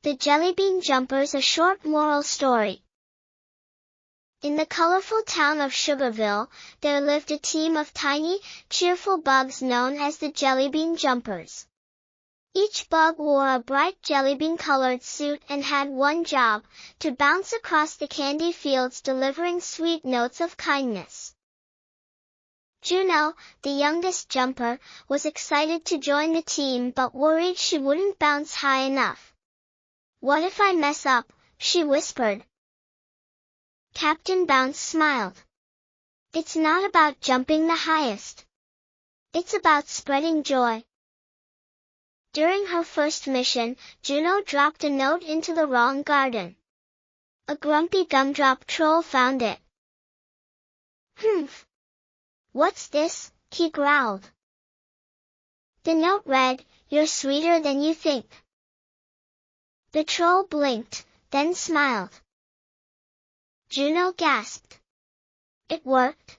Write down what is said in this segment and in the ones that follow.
The Jellybean Jumpers, a short moral story. In the colorful town of Sugarville, there lived a team of tiny, cheerful bugs known as the Jellybean Jumpers. Each bug wore a bright jellybean-colored suit and had one job, to bounce across the candy fields delivering sweet notes of kindness. Juno, the youngest jumper, was excited to join the team but worried she wouldn't bounce high enough. "What if I mess up?" she whispered. Captain Bounce smiled. "It's not about jumping the highest. It's about spreading joy." During her first mission, Juno dropped a note into the wrong garden. A grumpy gumdrop troll found it. "Humph! What's this?" he growled. The note read, "You're sweeter than you think." The troll blinked, then smiled. Juno gasped. It worked.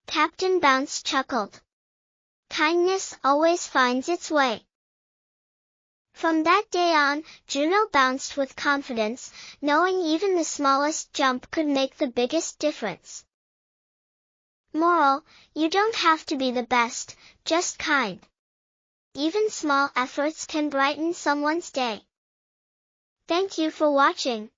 Captain Bounce chuckled. Kindness always finds its way. From that day on, Juno bounced with confidence, knowing even the smallest jump could make the biggest difference. Moral: you don't have to be the best, just kind. Even small efforts can brighten someone's day. Thank you for watching.